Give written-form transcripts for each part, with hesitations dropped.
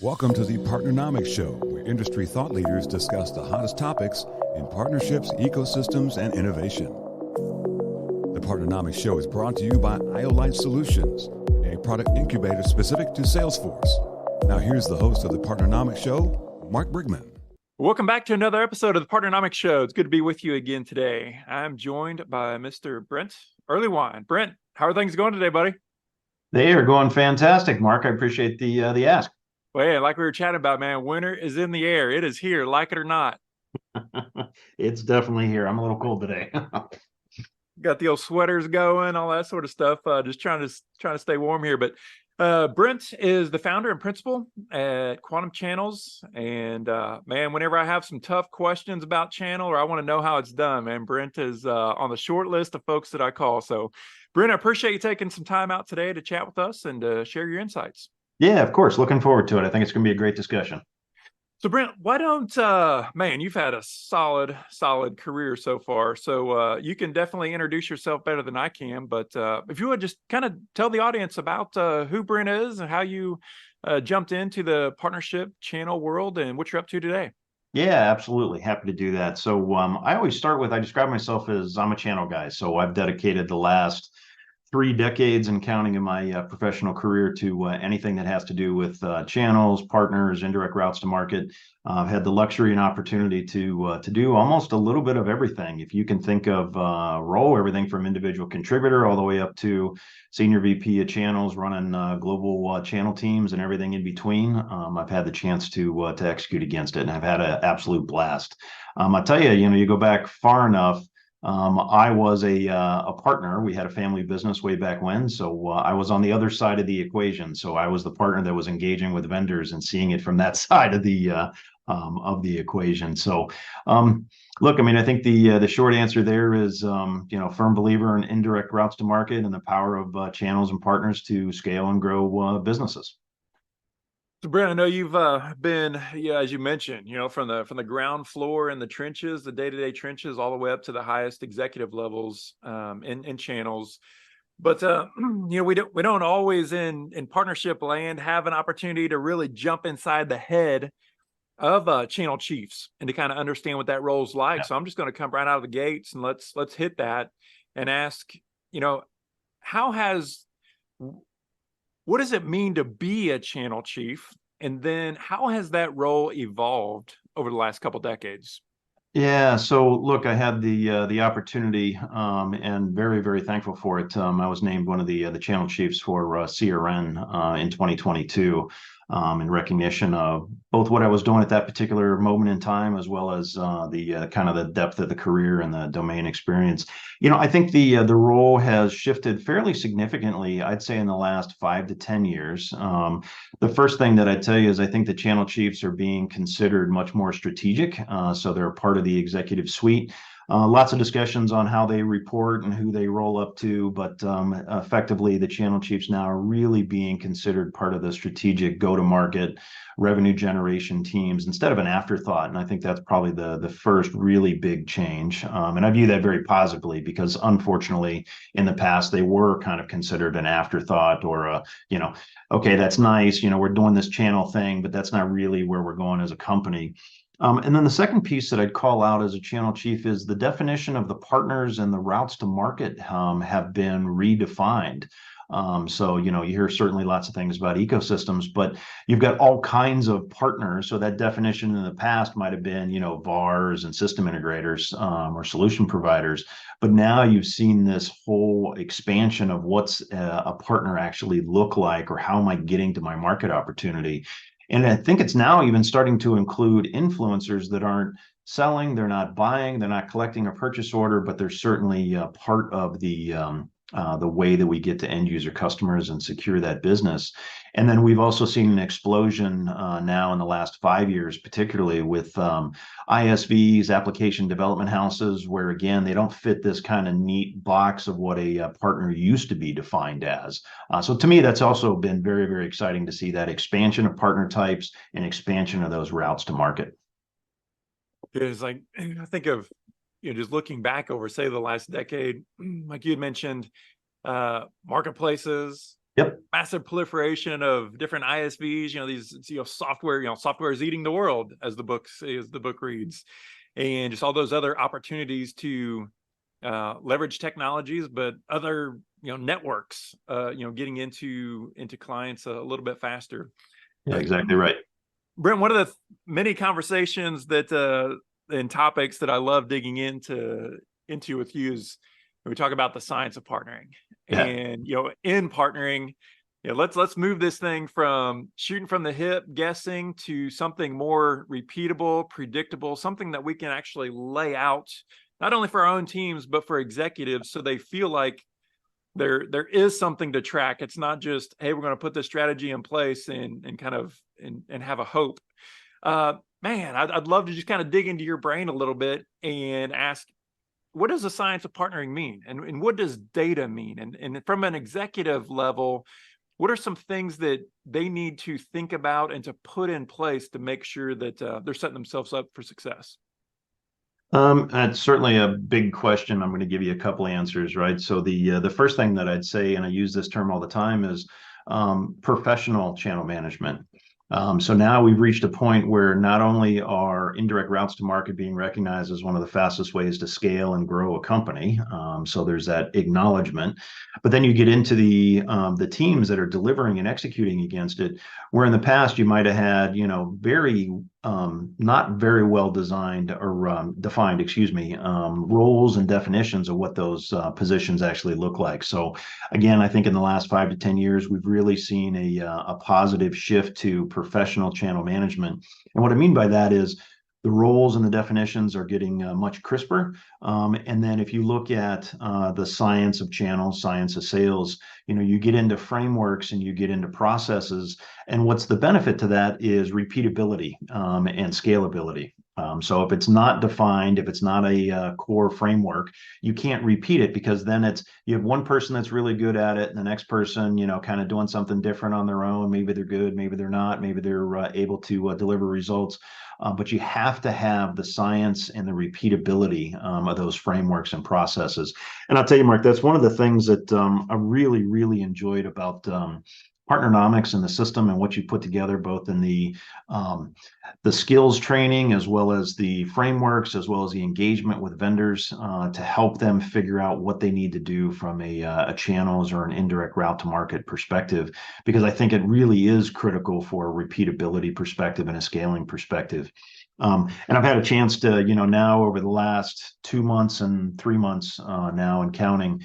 Welcome to the Partnernomics Show, where industry thought leaders discuss the hottest topics in partnerships, ecosystems, and innovation. The Partnernomics Show is brought to you by IOLite Solutions, a product incubator specific to Salesforce. Now here's the host of the Partnernomics Show, Mark Brigman. Welcome back to another episode of the Partnernomics Show. It's good to be with you again today. I'm joined by Mr. Brent Earlewine. Brent, how are things going today, buddy? They are going fantastic, Mark. I appreciate the ask. Well, yeah, like we were chatting about, man, winter is in the air. It is here, like it or not. It's definitely here. I'm a little cold today. Got the old sweaters going, all that sort of stuff. Just trying to stay warm here. But Brent is the founder and principal at Quantum Channels. And man, whenever I have some tough questions about channel or I want to know how it's done, man, Brent is on the short list of folks that I call. So, Brent, I appreciate you taking some time out today to chat with us and to share your insights. Yeah, of course. Looking forward to it. I think it's going to be a great discussion. So, Brent, why don't, man, you've had a solid career so far. So you can definitely introduce yourself better than I can. But if you would just kind of tell the audience about who Brent is and how you jumped into the partnership channel world and what you're up to today. Yeah, absolutely. Happy to do that. So I always start with, I describe myself as I'm a channel guy. So I've dedicated the last 3 decades and counting in my professional career to anything that has to do with channels, partners, indirect routes to market. I've had the luxury and opportunity to do almost a little bit of everything. If you can think of role, everything from individual contributor all the way up to senior VP of channels, running global channel teams and everything in between. I've had the chance to execute against it, and I've had an absolute blast. I tell you, you go back far enough. I was a partner. We had a family business way back when, so I was on the other side of the equation. So I was the partner that was engaging with vendors and seeing it from that side of the equation. So, look, I mean, I think the short answer there is, firm believer in indirect routes to market and the power of channels and partners to scale and grow businesses. So, Brent, I know you've been, as you mentioned, from the ground floor in the trenches, the day-to-day trenches, all the way up to the highest executive levels in channels. But we don't always in partnership land have an opportunity to really jump inside the head of channel chiefs and to kind of understand what that role's like. Yeah. So I'm just going to come right out of the gates and let's hit that and ask, what does it mean to be a channel chief? And then how has that role evolved over the last couple decades? Yeah, so look, I had the opportunity and very, very thankful for it. I was named one of the channel chiefs for CRN in 2022 in recognition of both what I was doing at that particular moment in time, as well as the kind of the depth of the career and the domain experience. I think the role has shifted fairly significantly, I'd say, in the last 5 to 10 years. The first thing that I'd tell you is I think the channel chiefs are being considered much more strategic. So they're part of the executive suite. Lots of discussions on how they report and who they roll up to, but effectively the channel chiefs now are really being considered part of the strategic go-to-market revenue generation teams instead of an afterthought. And I think that's probably the first really big change. And I view that very positively because unfortunately in the past they were kind of considered an afterthought or okay, that's nice, we're doing this channel thing, but that's not really where we're going as a company. And then the second piece that I'd call out as a channel chief is the definition of the partners and the routes to market have been redefined. So, you hear certainly lots of things about ecosystems, but you've got all kinds of partners. So that definition in the past might have been, VARs and system integrators or solution providers. But now you've seen this whole expansion of what's a partner actually look like, or how am I getting to my market opportunity? And I think it's now even starting to include influencers that aren't selling, they're not buying, they're not collecting a purchase order, but they're certainly part of the way that we get to end user customers and secure that business. And then we've also seen an explosion now in the last 5 years, particularly with ISVs, application development houses, where again, they don't fit this kind of neat box of what a partner used to be defined as. So to me, that's also been very, very exciting to see that expansion of partner types and expansion of those routes to market. It's like, I think of, just looking back over, say, the last decade, like you had mentioned, marketplaces, Yep. massive proliferation of different ISVs, these, software is eating the world, as the book reads, and just all those other opportunities to leverage technologies, but other, networks, getting into clients a little bit faster. Yeah, exactly right. Brent, one of the many conversations that and topics that I love digging into with you is when we talk about the science of partnering. Yeah. And in partnering, let's move this thing from shooting from the hip, guessing, to something more repeatable, predictable, something that we can actually lay out not only for our own teams but for executives, so they feel like there is something to track. It's not just, hey, we're going to put this strategy in place and kind of and have a hope. Man, I'd love to just kind of dig into your brain a little bit and ask, what does the science of partnering mean? And what does data mean? And from an executive level, what are some things that they need to think about and to put in place to make sure that they're setting themselves up for success? That's certainly a big question. I'm going to give you a couple answers, right? So the first thing that I'd say, and I use this term all the time, is professional channel management. So now we've reached a point where not only are indirect routes to market being recognized as one of the fastest ways to scale and grow a company, so there's that acknowledgement, but then you get into the teams that are delivering and executing against it, where in the past you might have had, very not very well designed or defined, roles and definitions of what those positions actually look like. So again, I think in the last 5 to 10 years, we've really seen a positive shift to professional channel management. And what I mean by that is the roles and the definitions are getting much crisper. And then if you look at the science of channels, science of sales, you get into frameworks and you get into processes. And what's the benefit to that is repeatability and scalability. So if it's not defined, if it's not a core framework, you can't repeat it, because then you have one person that's really good at it and the next person, kind of doing something different on their own. Maybe they're good, maybe they're not, maybe they're able to deliver results. But you have to have the science and the repeatability of those frameworks and processes. And I'll tell you, Mark, that's one of the things that I really, really enjoyed about Partnernomics and the system and what you put together, both in the skills training, as well as the frameworks, as well as the engagement with vendors to help them figure out what they need to do from a channels or an indirect route to market perspective, because I think it really is critical for a repeatability perspective and a scaling perspective. And I've had a chance to, now over the last 2 months and 3 months now and counting,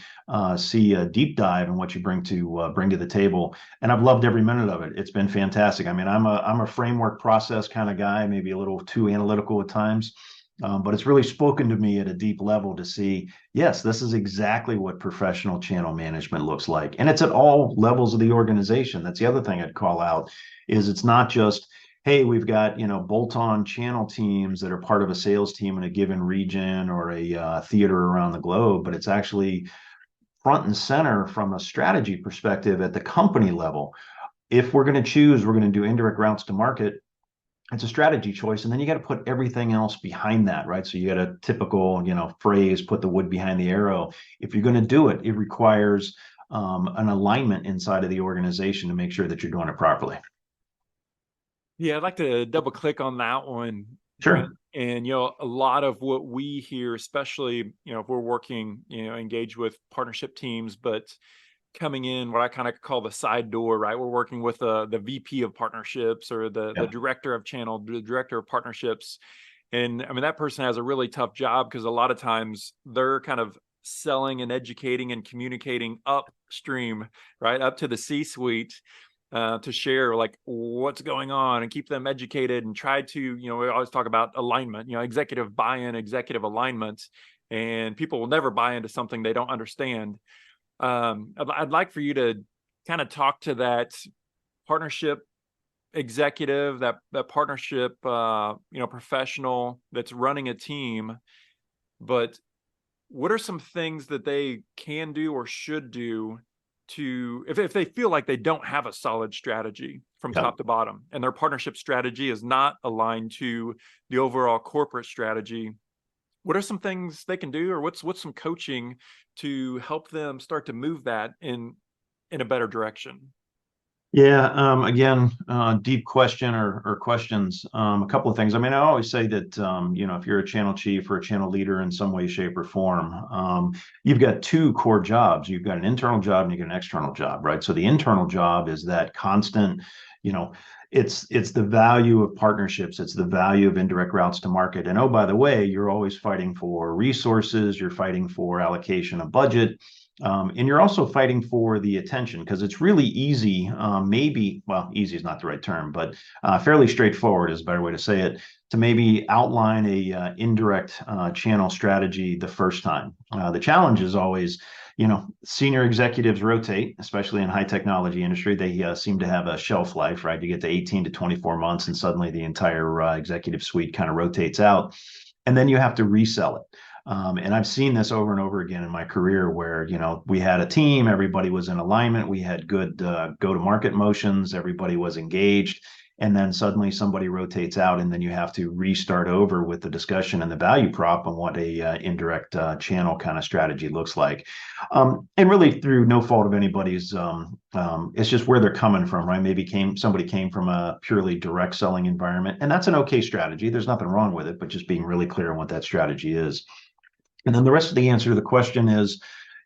see a deep dive in what you bring to the table, and I've loved every minute of it. It's been fantastic. I mean, I'm a framework process kind of guy, maybe a little too analytical at times, but it's really spoken to me at a deep level to see, yes, this is exactly what professional channel management looks like, and it's at all levels of the organization. That's the other thing I'd call out, is it's not just, hey, we've got, bolt-on channel teams that are part of a sales team in a given region or a theater around the globe, but it's actually front and center from a strategy perspective at the company level. If we're going to choose, we're going to do indirect routes to market, it's a strategy choice, and then you got to put everything else behind that, right? So you got a typical, phrase, put the wood behind the arrow. If you're going to do it, it requires an alignment inside of the organization to make sure that you're doing it properly. Yeah, I'd like to double click on that one. Sure. Brent. And, a lot of what we hear, especially, if we're working, engaged with partnership teams, but coming in what I kind of call the side door, right? We're working with the VP of partnerships or the director of channel, the director of partnerships. And I mean, that person has a really tough job, because a lot of times they're kind of selling and educating and communicating upstream, right? Up to the C-suite. To share like what's going on and keep them educated and try to, we always talk about alignment, executive buy-in, executive alignment, and people will never buy into something they don't understand. I'd like for you to kind of talk to that partnership executive, that partnership, professional that's running a team, but what are some things that they can do or should do to, if they feel like they don't have a solid strategy from top to bottom, and their partnership strategy is not aligned to the overall corporate strategy, what are some things they can do, or what's some coaching to help them start to move that? And in a better direction? Yeah, again, deep question or questions. A couple of things. I mean, I always say that, if you're a channel chief or a channel leader in some way, shape, or form, you've got two core jobs. You've got an internal job and you get an external job, right? So the internal job is that constant, you know, it's the value of partnerships. It's the value of indirect routes to market. And oh, by the way, you're always fighting for resources. You're fighting for allocation of budget. And you're also fighting for the attention because it's really easy, easy is not the right term, but fairly straightforward is a better way to say it, to maybe outline a indirect channel strategy the first time. The challenge is always, senior executives rotate, especially in high technology industry. They seem to have a shelf life, right? You get to 18 to 24 months and suddenly the entire executive suite kind of rotates out. And then you have to resell it. And I've seen this over and over again in my career where, we had a team, everybody was in alignment, we had good go-to-market motions, everybody was engaged, and then suddenly somebody rotates out and then you have to restart over with the discussion and the value prop on what a indirect channel kind of strategy looks like. And really through no fault of anybody's, it's just where they're coming from, right? Maybe somebody came from a purely direct selling environment, and that's an okay strategy. There's nothing wrong with it, but just being really clear on what that strategy is. And then the rest of the answer to the question is,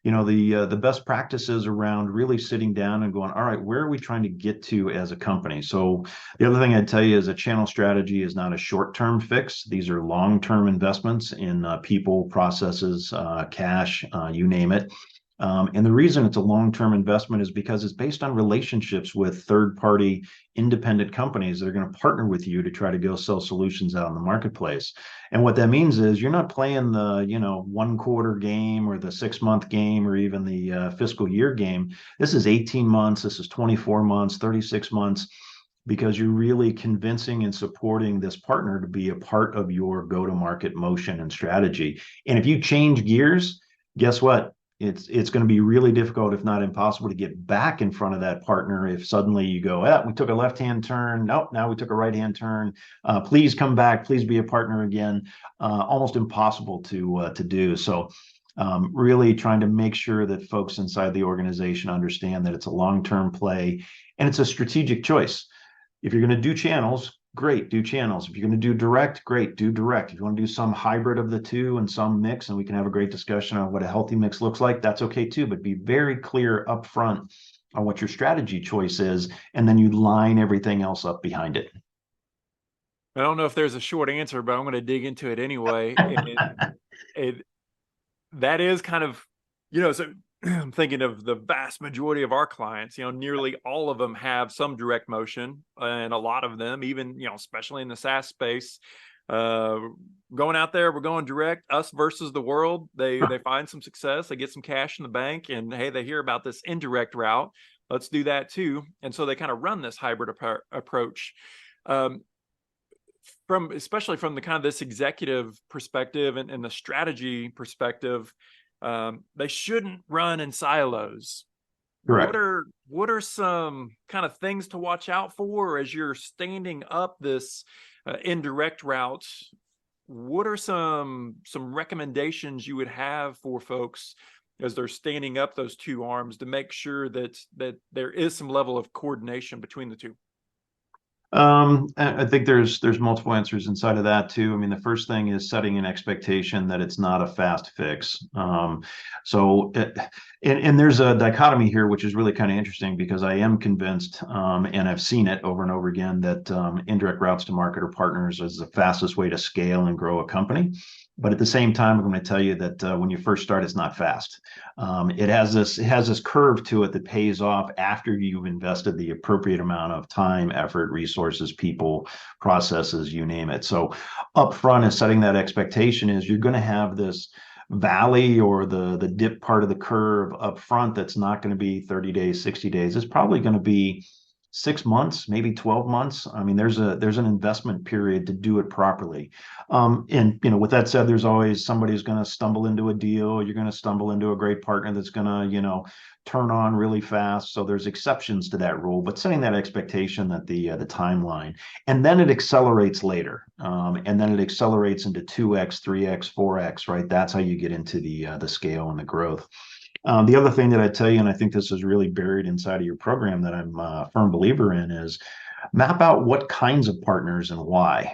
the best practices around really sitting down and going, all right, where are we trying to get to as a company? So the other thing I'd tell you is a channel strategy is not a short-term fix. These are long-term investments in people, processes, cash, you name it. And the reason it's a long-term investment is because it's based on relationships with third-party independent companies that are going to partner with you to try to go sell solutions out in the marketplace. And what that means is you're not playing the, 1 quarter game or the 6-month game or even the fiscal year game. This is 18 months. This is 24 months, 36 months, because you're really convincing and supporting this partner to be a part of your go-to-market motion and strategy. And if you change gears, guess what? It's going to be really difficult, if not impossible, to get back in front of that partner if suddenly you go, we took a left-hand turn. Nope, now we took a right-hand turn. Please come back. Please be a partner again. Almost impossible to do. So really trying to make sure that folks inside the organization understand that it's a long-term play and it's a strategic choice. If you're going to do channels, great, do channels. If you're going to do direct, great, do direct. If you want to do some hybrid of the two and some mix, and we can have a great discussion on what a healthy mix looks like, that's okay too. But be very clear upfront on what your strategy choice is, and then you line everything else up behind it. I don't know if there's a short answer, but I'm going to dig into it anyway. That is kind of, so I'm thinking of the vast majority of our clients, nearly all of them have some direct motion, and a lot of them, even, especially in the SaaS space, going out there, we're going direct, us versus the world. They find some success, they get some cash in the bank, and hey, they hear about this indirect route. Let's do that too. And so they kind of run this hybrid approach. Especially from the kind of this executive perspective and the strategy perspective, they shouldn't run in silos. Correct. What are some kind of things to watch out for as you're standing up this indirect route? What are some recommendations you would have for folks as they're standing up those two arms to make sure that there is some level of coordination between the two? I think there's multiple answers inside of that too. I mean, the first thing is setting an expectation that it's not a fast fix. And there's a dichotomy here, which is really kind of interesting because I am convinced, and I've seen it over and over again, that indirect routes to market or partners is the fastest way to scale and grow a company. But at the same time, I'm going to tell you that when you first start, it's not fast. It has this curve to it that pays off after you've invested the appropriate amount of time, effort, resources, people, processes, you name it. So up front is setting that expectation is you're going to have this valley or the dip part of the curve up front that's not going to be 30 days, 60 days. It's probably going to be 6 months, maybe 12 months. I mean, there's an investment period to do it properly. And with that said, there's always somebody who's going to stumble into a deal. You're going to stumble into a great partner that's going to, turn on really fast. So there's exceptions to that rule, but setting that expectation that the timeline, and then it accelerates later. And then it accelerates into 2x, 3x, 4x, right? That's how you get into the scale and the growth. The other thing that I tell you, and I think this is really buried inside of your program that I'm a firm believer in, is map out what kinds of partners and why.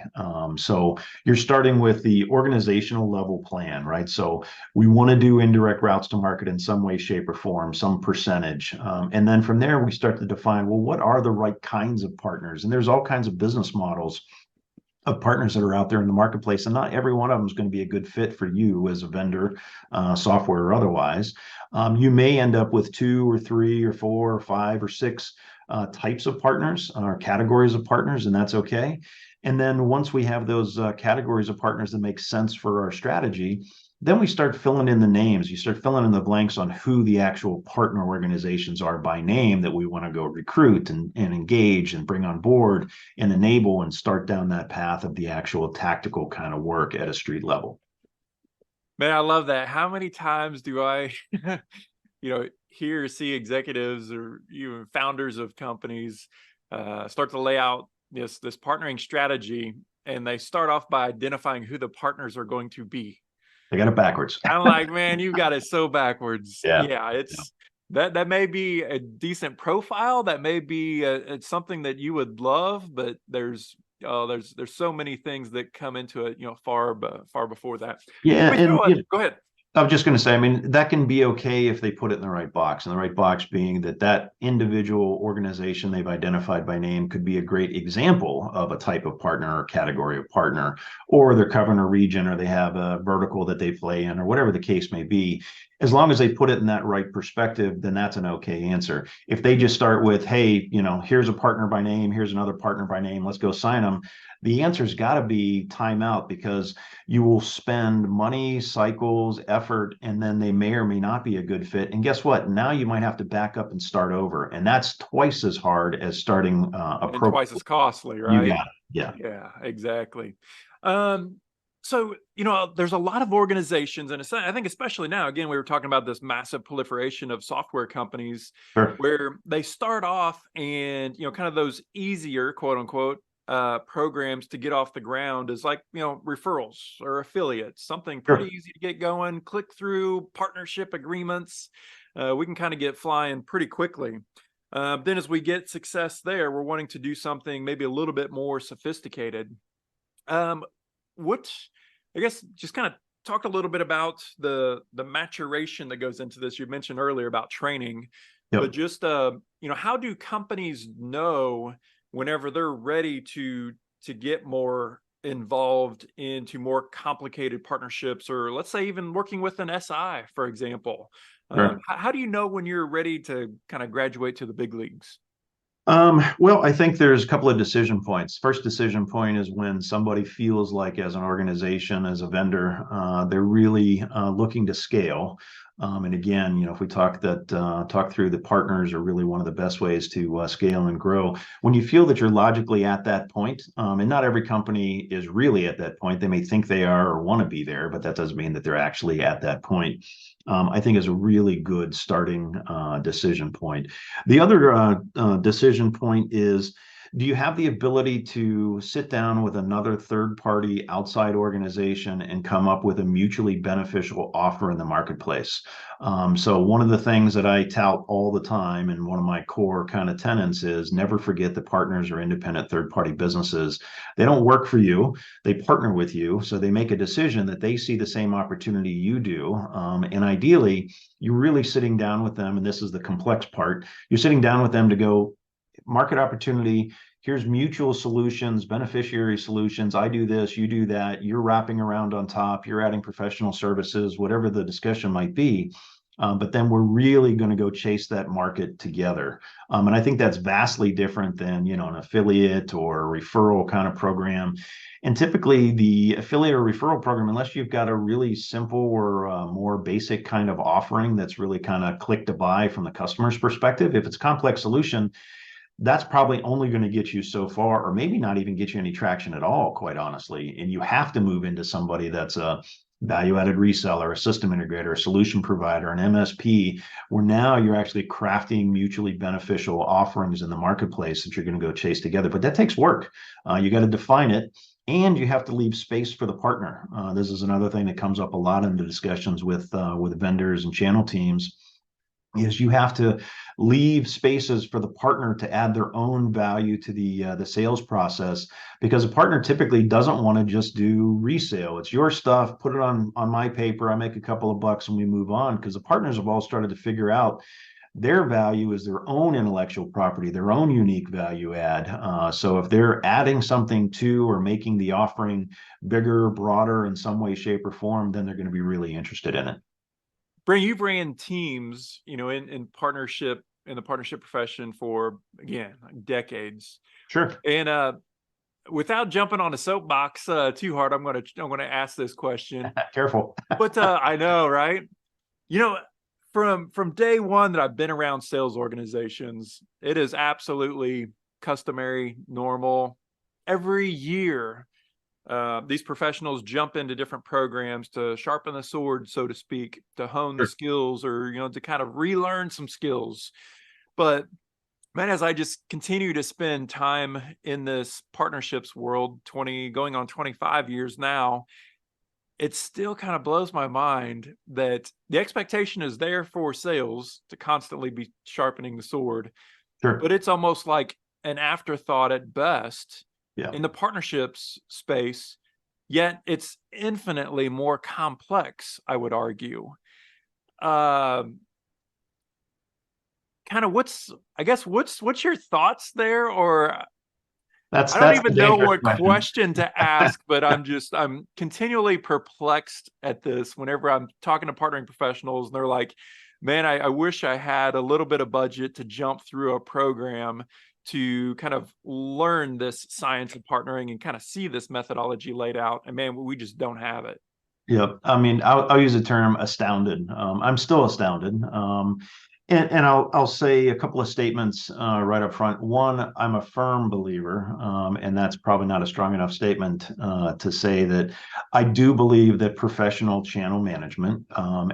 So you're starting with the organizational level plan, right? So we want to do indirect routes to market in some way, shape, or form, some percentage. And then from there, we start to define, well, what are the right kinds of partners? And there's all kinds of business models of partners that are out there in the marketplace, and not every one of them is going to be a good fit for you as a vendor, software or otherwise. You may end up with 2 or 3 or 4 or 5 or 6 types of partners or categories of partners, and that's okay. And then once we have those categories of partners that make sense for our strategy, then we start filling in the names. You start filling in the blanks on who the actual partner organizations are by name that we want to go recruit and engage and bring on board and enable and start down that path of the actual tactical kind of work at a street level. Man, I love that. How many times do I, hear or see executives or even founders of companies start to lay out this partnering strategy, and they start off by identifying who the partners are going to be. They got it backwards. I'm like, man, you got it so backwards. Yeah. It's that may be a decent profile. That may be it's something that you would love, but there's so many things that come into it, far before that. Yeah, and Go ahead. I was just going to say, I mean, that can be okay if they put it in the right box, and the right box being that individual organization they've identified by name could be a great example of a type of partner or category of partner, or they're covering a region, or they have a vertical that they play in, or whatever the case may be. As long as they put it in that right perspective, then that's an okay answer. If they just start with, hey, here's a partner by name, here's another partner by name, let's go sign them, the answer's got to be timeout, because you will spend money, cycles, effort, and then they may or may not be a good fit. And guess what? Now you might have to back up and start over. And that's twice as hard as starting a program. And twice as costly, right? You got it. Yeah. Yeah, exactly. So, there's a lot of organizations, and I think especially now, again, we were talking about this massive proliferation of software companies. Sure. Where they start off and, kind of those easier, quote unquote, programs to get off the ground is like, referrals or affiliates, something pretty easy to get going, click through, partnership agreements. We can kind of get flying pretty quickly. Then as we get success there, we're wanting to do something maybe a little bit more sophisticated. I guess just kind of talk a little bit about the maturation that goes into this. You mentioned earlier about training, but just, how do companies know whenever they're ready to get more involved into more complicated partnerships, or let's say even working with an SI, for example? How do you know when you're ready to kind of graduate to the big leagues? Well, I think there's a couple of decision points. First decision point is when somebody feels like, as an organization, as a vendor, they're really looking to scale. And again, if we talk through the partners are really one of the best ways to scale and grow. When you feel that you're logically at that point, and not every company is really at that point, they may think they are or want to be there, but that doesn't mean that they're actually at that point. I think is a really good starting decision point. The other decision point is, do you have the ability to sit down with another third-party outside organization and come up with a mutually beneficial offer in the marketplace? So one of the things that I tout all the time, and one of my core kind of tenets, is never forget that partners are independent third-party businesses. They don't work for you. They partner with you. So they make a decision that they see the same opportunity you do. And ideally, you're really sitting down with them, and this is the complex part. You're sitting down with them to go, market opportunity, here's mutual solutions, beneficiary solutions. I do this, you do that, you're wrapping around on top, you're adding professional services, whatever the discussion might be. But then we're really going to go chase that market together. And I think that's vastly different than, an affiliate or a referral kind of program. And typically the affiliate or referral program, unless you've got a really simple or more basic kind of offering that's really kind of click to buy from the customer's perspective, if it's a complex solution, that's probably only going to get you so far, or maybe not even get you any traction at all, quite honestly. And you have to move into somebody that's a value-added reseller, a system integrator, a solution provider, an MSP, where now you're actually crafting mutually beneficial offerings in the marketplace that you're going to go chase together. But that takes work. You got to define it, and you have to leave space for the partner. This is another thing that comes up a lot in the discussions with vendors and channel teams. is you have to leave spaces for the partner to add their own value to the sales process, because a partner typically doesn't want to just do resale. It's your stuff, put it on my paper, I make a couple of bucks and we move on, because the partners have all started to figure out their value is their own intellectual property, their own unique value add. So if they're adding something to or making the offering bigger, broader in some way, shape, or form, then they're going to be really interested in it. Brent, you've ran teams, in partnership, in the partnership profession for, again, decades. Sure. And without jumping on a soapbox too hard, I'm gonna ask this question. Careful. But I know, right? From day one that I've been around sales organizations, it is absolutely customary, normal. Every year, these professionals jump into different programs to sharpen the sword, so to speak, to hone the skills, or to kind of relearn some skills. But man, as I just continue to spend time in this partnerships world, going on 25 years now, it still kind of blows my mind that the expectation is there for sales to constantly be sharpening the sword. Sure. But it's almost like an afterthought at best in the partnerships space, yet it's infinitely more complex, I would argue. Kind of what's your thoughts there? Or I don't even know what question to ask, but I'm continually perplexed at this whenever I'm talking to partnering professionals and they're like, man, I wish I had a little bit of budget to jump through a program to kind of learn this science of partnering and kind of see this methodology laid out. And man, we just don't have it. Yep. I mean, I'll use the term astounded. I'm still astounded. And I'll say a couple of statements right up front. One, I'm a firm believer, and that's probably not a strong enough statement to say that I do believe that professional channel management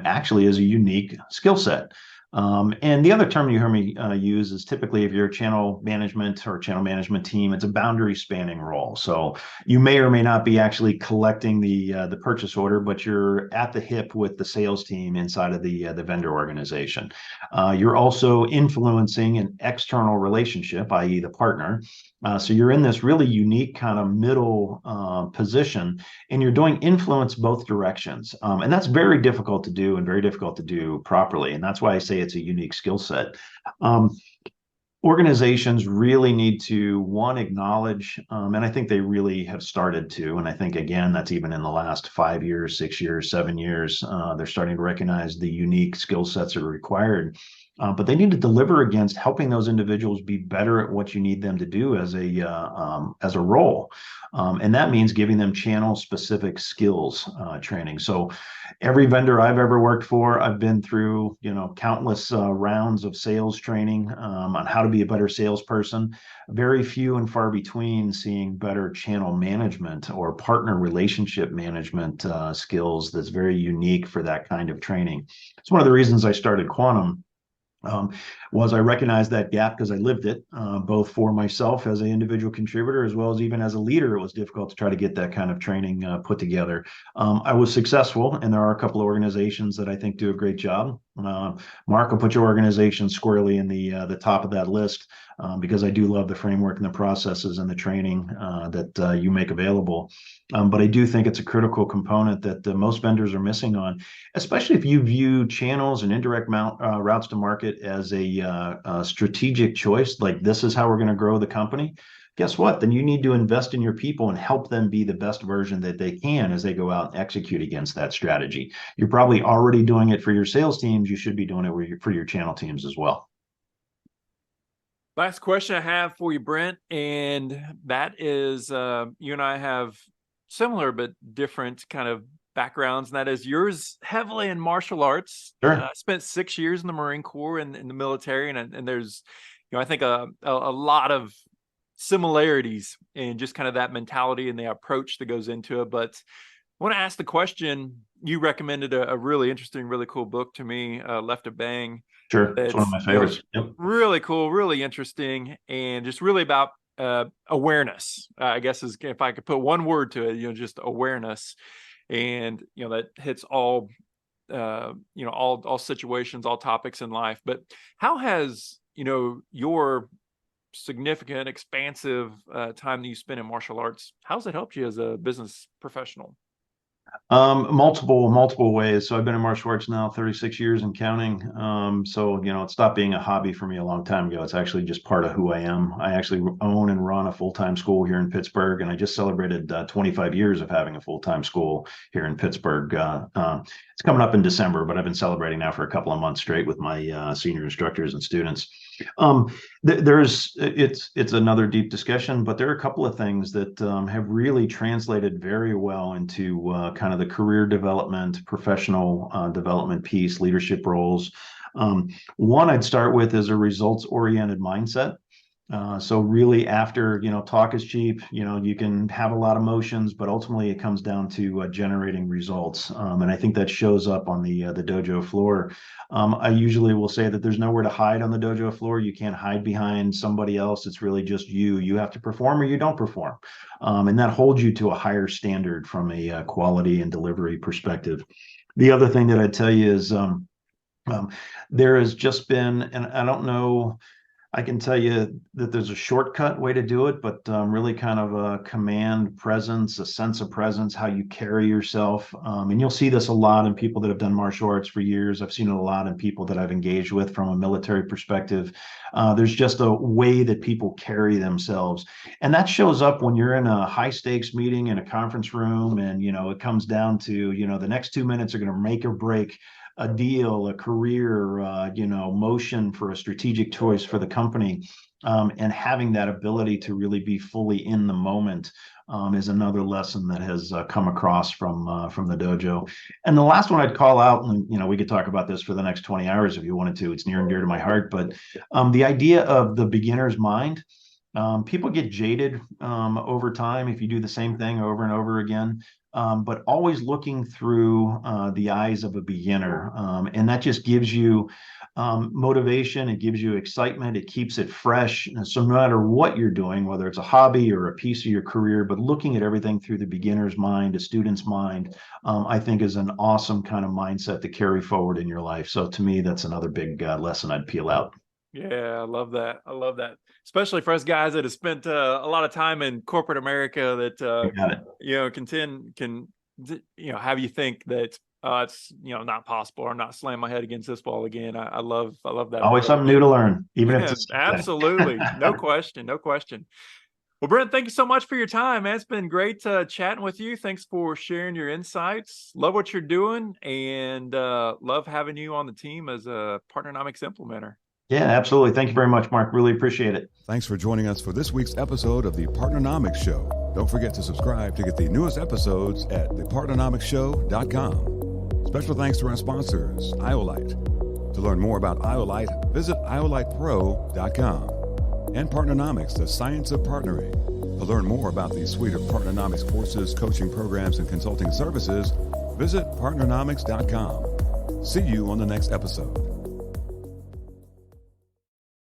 actually is a unique skill set. And the other term you hear me use is typically if you're a channel management or channel management team, it's a boundary spanning role. So you may or may not be actually collecting the purchase order, but you're at the hip with the sales team inside of the vendor organization. You're also influencing an external relationship, i.e. the partner. So you're in this really unique kind of middle position, and you're doing influence both directions. And that's very difficult to do and very difficult to do properly. And that's why I say it's a unique skill set. Organizations really need to, one, acknowledge, and I think they really have started to, and I think, again, that's even in the last 5 years, 6 years, 7 years, they're starting to recognize the unique skill sets that are required. But they need to deliver against helping those individuals be better at what you need them to do as a role. And that means giving them channel-specific skills training. So every vendor I've ever worked for, I've been through, countless rounds of sales training on how to be a better salesperson. Very few and far between seeing better channel management or partner relationship management skills that's very unique for that kind of training. It's one of the reasons I started Quantum. Was I recognized that gap because I lived it, both for myself as an individual contributor, as well as even as a leader. It was difficult to try to get that kind of training put together. I was successful, and there are a couple of organizations that I think do a great job. Mark, will put your organization squarely in the top of that list because I do love the framework and the processes and the training that you make available. But I do think it's a critical component that most vendors are missing on, especially if you view channels and indirect routes to market as a strategic choice, like this is how we're going to grow the company. Guess what? Then you need to invest in your people and help them be the best version that they can as they go out and execute against that strategy. You're probably already doing it for your sales teams. You should be doing it for your channel teams as well. Last question I have for you, Brent, and that is you and I have similar but different kind of backgrounds, and that is yours heavily in martial arts. Sure. I spent 6 years in the Marine Corps and in the military, and there's, I think a lot of similarities in just kind of that mentality and the approach that goes into it. But I want to ask the question, you recommended a really interesting, really cool book to me, Left of Bang. Sure, it's one of my favorites. Yep. Really cool, really interesting, and just really about awareness, I guess, is if I could put one word to it, just awareness. And that hits all all situations, all topics in life. But how has, your significant, expansive time that you spend in martial arts, how's it helped you as a business professional? Multiple ways. So I've been in martial arts now 36 years and counting. So, it stopped being a hobby for me a long time ago. It's actually just part of who I am. I actually own and run a full-time school here in Pittsburgh, and I just celebrated 25 years of having a full-time school here in Pittsburgh. It's coming up in December, but I've been celebrating now for a couple of months straight with my senior instructors and students. It's another deep discussion, but there are a couple of things that have really translated very well into kind of the career development, professional development piece, leadership roles. One I'd start with is a results-oriented mindset. So really after, talk is cheap, you can have a lot of emotions, but ultimately it comes down to generating results. And I think that shows up on the dojo floor. I usually will say that there's nowhere to hide on the dojo floor. You can't hide behind somebody else. It's really just you. You have to perform or you don't perform. And that holds you to a higher standard from a quality and delivery perspective. The other thing that I'd tell you is there has just been, and I don't know, I can tell you that there's a shortcut way to do it, but really kind of a command presence, a sense of presence, how you carry yourself. And you'll see this a lot in people that have done martial arts for years. I've seen it a lot in people that I've engaged with from a military perspective. There's just a way that people carry themselves. And that shows up when you're in a high stakes meeting in a conference room and, it comes down to, the next 2 minutes are going to make or break a deal, a career, motion for a strategic choice for the company, and having that ability to really be fully in the moment is another lesson that has come across from the dojo. And the last one I'd call out, and we could talk about this for the next 20 hours if you wanted to. It's near and dear to my heart, but the idea of the beginner's mind. People get jaded over time if you do the same thing over and over again. But always looking through the eyes of a beginner. And that just gives you motivation. It gives you excitement. It keeps it fresh. And so no matter what you're doing, whether it's a hobby or a piece of your career, but looking at everything through the beginner's mind, a student's mind, I think is an awesome kind of mindset to carry forward in your life. So to me, that's another big lesson I'd peel out. Yeah, I love that. I love that. Especially for us guys that have spent a lot of time in corporate America that, can have you think that it's, not possible or not slam my head against this wall again. I love that. Always something new to learn, even if it's absolutely. No question. No question. Well, Brent, thank you so much for your time, man. It's been great chatting with you. Thanks for sharing your insights. Love what you're doing and love having you on the team as a Partnernomics implementer. Yeah, absolutely. Thank you very much, Mark. Really appreciate it. Thanks for joining us for this week's episode of the Partnernomics Show. Don't forget to subscribe to get the newest episodes at thepartnernomicshow.com. Special thanks to our sponsors, Iolite. To learn more about Iolite, visit iolitepro.com. And Partnernomics, the science of partnering. To learn more about the suite of Partnernomics courses, coaching programs, and consulting services, visit partnernomics.com. See you on the next episode.